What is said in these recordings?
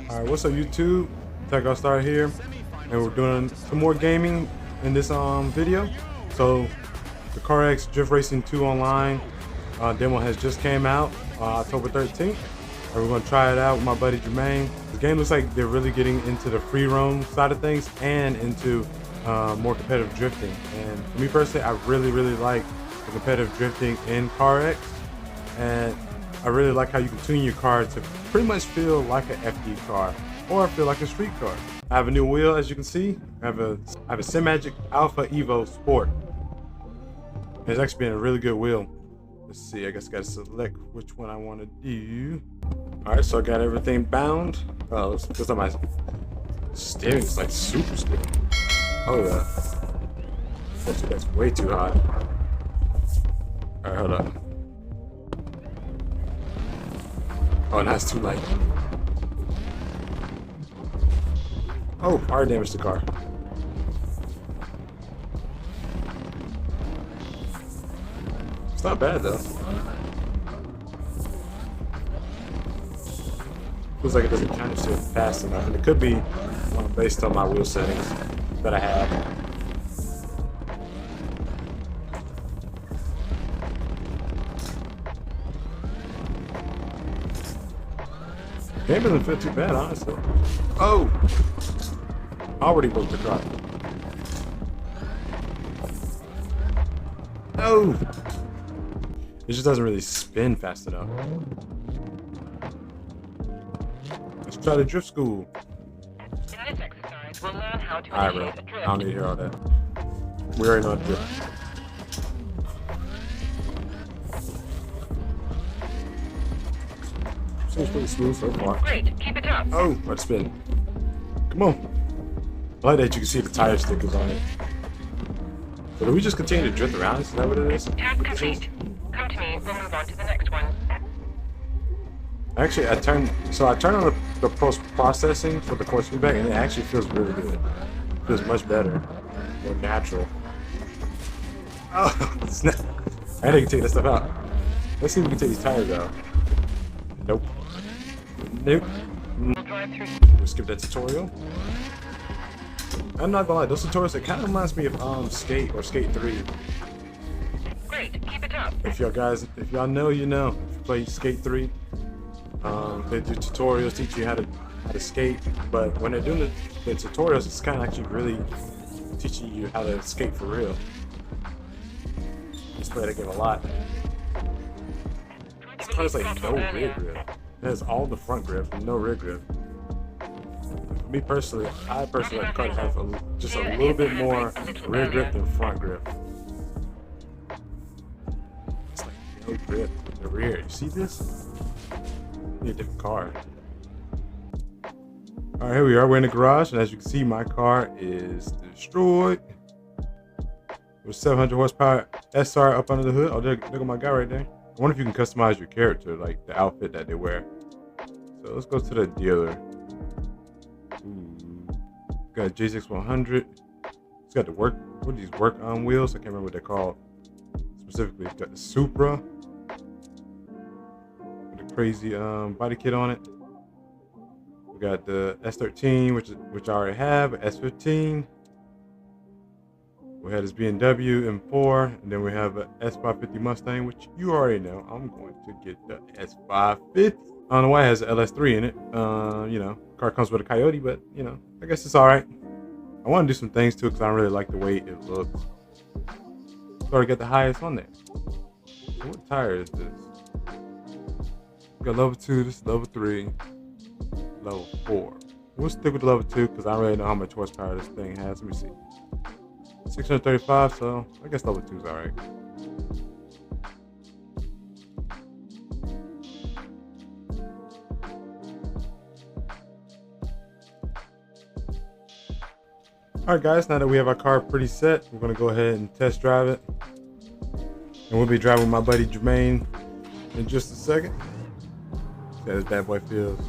All right, what's up YouTube? Tech got started here, and we're doing some more gaming in this video. So the CARX Drift Racing 2 online demo has just came out October 13th, and we're gonna try it out with my buddy Jermaine. The game looks like they're really getting into the free roam side of things and into more competitive drifting. And for me personally, I really like the competitive drifting in CARX, and I really like how you can tune your car to pretty much feel like an FD car or feel like a street car. I have a new wheel, as you can see. I have a Simagic Alpha Evo Sport. It's actually been a really good wheel. Let's see, I guess I gotta select which one I want to do. All right, so I got everything bound. Oh, looks like my steering is like super stiff. Oh yeah, that's way too hot. All right, hold up. Oh, now it's too light. Oh, fire damaged the car. It's not bad though. Feels like it doesn't kind of shift fast enough, and it could be based on my wheel settings that I have. Game doesn't feel too bad, honestly. Oh! Already broke the car. No! It just doesn't really spin fast enough. Let's try the drift school. In this exercise, we'll learn how to Alright, bro. initiate a drift. I don't need to hear all that. We already know how to drift. Seems pretty smooth so far. Great, keep it up. Oh, let's spin. Come on. I like that you can see the tire stickers on it. So do we just continue to drift around? Is that what it is? Task complete. Come to me, we'll move on to the next one. Actually, I turned on the post-processing for the course feedback, and it actually feels really good. It feels much better. More natural. Oh, snap. I think I can take this stuff out. Let's see if we can take these tires out. Nope. Nope. We'll drive through. We'll skip that tutorial. I'm not gonna lie, those tutorials, it kind of reminds me of Skate or Skate 3. Great, keep it up. If y'all know, you know. If you play Skate 3, they do tutorials, teach you how to skate. But when they're doing the tutorials, it's kind of actually really teaching you how to skate for real. I just play that game a lot. This car has like no rear grip. It has all the front grip and no rear grip. For me personally, I personally like the car to have just a little bit more rear grip than front grip. It's like no grip in the rear. You see this? I need a different car. Alright, here we are. We're in the garage, and as you can see, my car is destroyed. With 700 horsepower SR up under the hood. Oh, look at my guy right there. I wonder if you can customize your character, like the outfit that they wear. So let's go to the dealer. Ooh. Got a J6100. It's got the work on wheels. I can't remember what they're called specifically. It's got the Supra with a crazy body kit on it. We got the S13, which I already have, S15. We had this BMW M4, and then we have a S550 Mustang, which you already know. I'm going to get the S550. I don't know why it has an LS3 in it. You know, car comes with a Coyote, but you know, I guess it's all right. I want to do some things too, because I don't really like the way it looks. So I get the highest on there. What tire is this? We got level 2, this is level 3, level 4. We'll stick with level 2, because I don't really know how much horsepower this thing has. Let me see. 635, so I guess level 2 is alright. Alright guys, now that we have our car pretty set, we're going to go ahead and test drive it. And we'll be driving with my buddy Jermaine in just a second. See how this bad boy feels.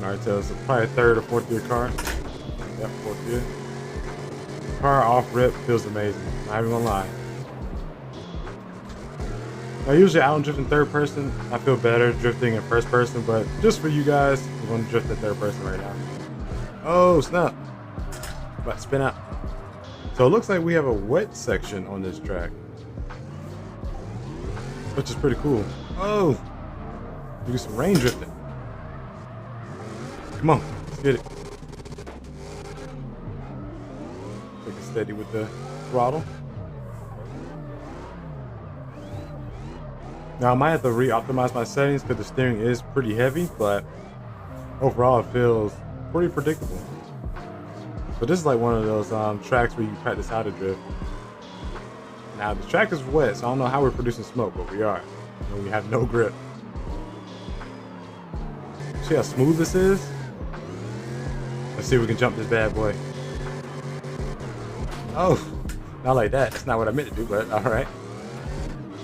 Alright, so it's probably a third or fourth gear car. Yep, fourth gear. Car off rip feels amazing. Not even gonna lie. Now, usually I don't drift in third person. I feel better drifting in first person, but just for you guys, I'm going to drift in third person right now. Oh, snap. About to spin out. So it looks like we have a wet section on this track, which is pretty cool. Oh, do some rain drifting. Come on, let's get it. Take it steady with the throttle. Now I might have to re-optimize my settings because the steering is pretty heavy, but overall it feels pretty predictable. So this is like one of those tracks where you practice how to drift. Now the track is wet, so I don't know how we're producing smoke, but we are. And we have no grip. See how smooth this is? Let's see if we can jump this bad boy. Oh, not like that. That's not what I meant to do, but all right.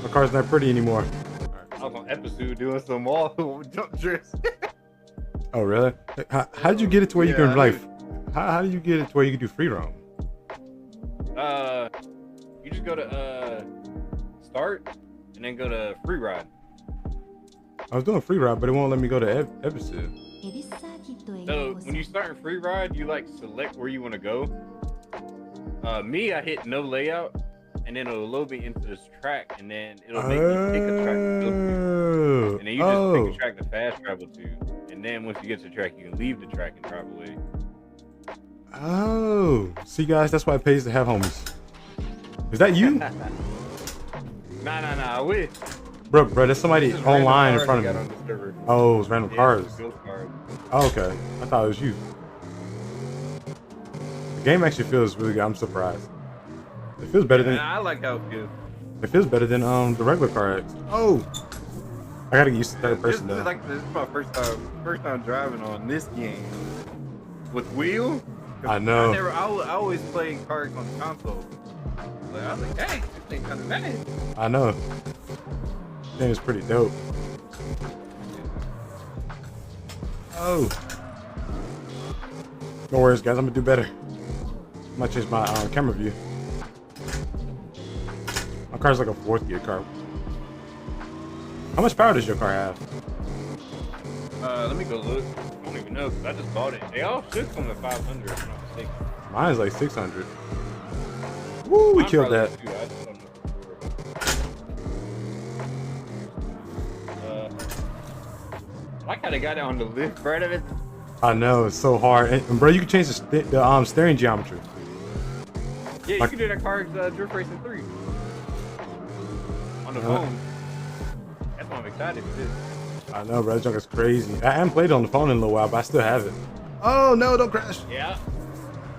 My car's not pretty anymore. I was on episode doing some all jump drifts. Oh, really? How did you get it to where you can like? How do you get it to where you can do free roam? You just go to start and then go to free ride. I was doing free ride, but it won't let me go to episode. So when you start in free ride, you like select where you want to go. Me, I hit no layout, and then it'll load me into this track, and then it'll make you pick a track to go to, and then you just pick a track to fast travel to, and then once you get to the track, you can leave the track and drive away. Oh, see guys, that's why it pays to have homies. Is that you? Nah, I wish. Bro, there's somebody online in front of me. Oh, it's random cars. Oh, okay. I thought it was you. The game actually feels really good. I'm surprised. It feels better than. I like how it feels. It feels better than the regular CARX. Oh, I gotta get used to third person though. This is my first time driving on this game with wheel. I know. I always play CARX on the console. Like, I was like, hey, this thing kind of nice. I know. This game is pretty dope. Oh. No worries, guys. I'm gonna do better. I might change my camera view. My car's like a 4th gear car. How much power does your car have? Let me go look. I don't even know because I just bought it. They all should come to 500 if I'm not mistaken. Mine is like 600. Woo, we killed that. I just don't know for sure. I kind of got it on the lift part of it. I know, it's so hard. And bro, you can change the steering geometry. Yeah, you can do that CARX Drift Racing 3 on the phone. That's why I'm excited for this. I know, bro. That junk is crazy. I haven't played it on the phone in a little while, but I still have it. Oh no! Don't crash. Yeah,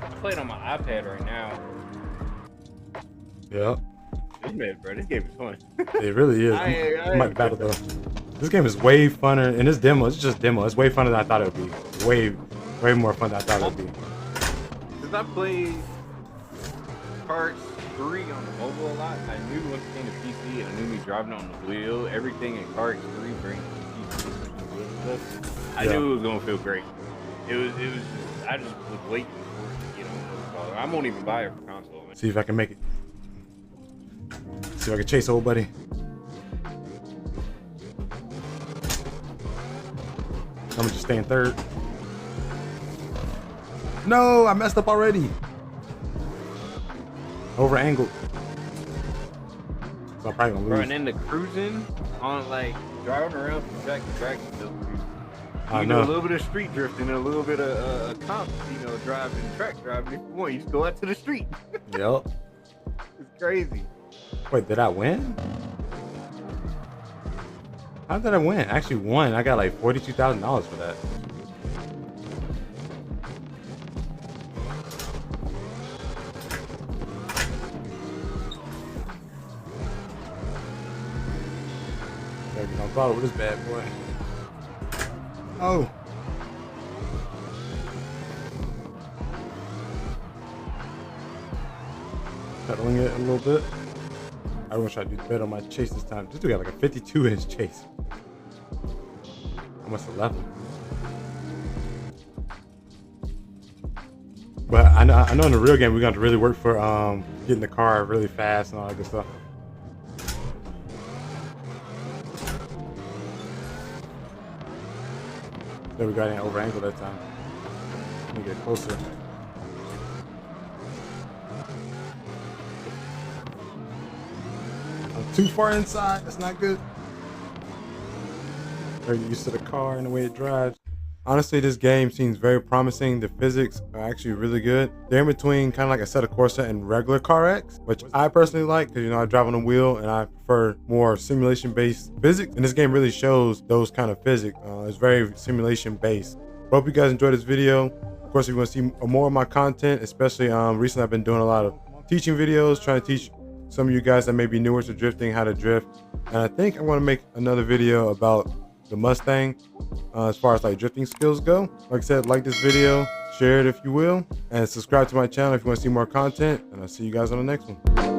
I play it on my iPad right now. Yeah. This game is fun. It really is. I might battle though. This game is way funner, and this demo, it's just demo. It's way funner than I thought it would be. Way more fun than I thought it would be. Since I played CARX 3 on the mobile a lot, I knew once it came to PC and I knew me driving on the wheel, everything in CARX 3 brings the PC stuff. I knew it was gonna feel great. It was just, I just was waiting for it, I won't even buy it for console. Man. See if I can make it. See if I can chase old buddy. I'm gonna just stay in third. No, I messed up already. Over angled. So I'm probably gonna lose. Bro, and then the cruising on like driving around from track to track is dope too. I You know. do a little bit of street drifting and a little bit of comp, driving, track driving. If you want, you just go out to the street. Yep. It's crazy. Wait, did I win? How did I win? I actually won. I got like $42,000 for that. Gotta get on throttle with this bad boy. Oh. Pedaling it a little bit. I wish I'd do better on my chase this time. This dude got like a 52-inch chase. I must have left him. But I know in the real game we're going to really work for getting the car really fast and all that good stuff. There we go, I didn't over angle that time. Let me get closer. I'm too far inside, that's not good. Very used to the car and the way it drives. Honestly, this game seems very promising. The physics are actually really good. They're in between kind of like a set of Corsa and regular CARX, which I personally like because, you know, I drive on a wheel and I prefer more simulation-based physics. And this game really shows those kind of physics. It's very simulation-based. Hope you guys enjoyed this video. Of course, if you want to see more of my content, especially recently I've been doing a lot of teaching videos, trying to teach some of you guys that may be newer to drifting how to drift. And I think I want to make another video about the Mustang as far as like drifting skills go. Like I said, like this video, share it if you will, and subscribe to my channel if you want to see more content, and I'll see you guys on the next one.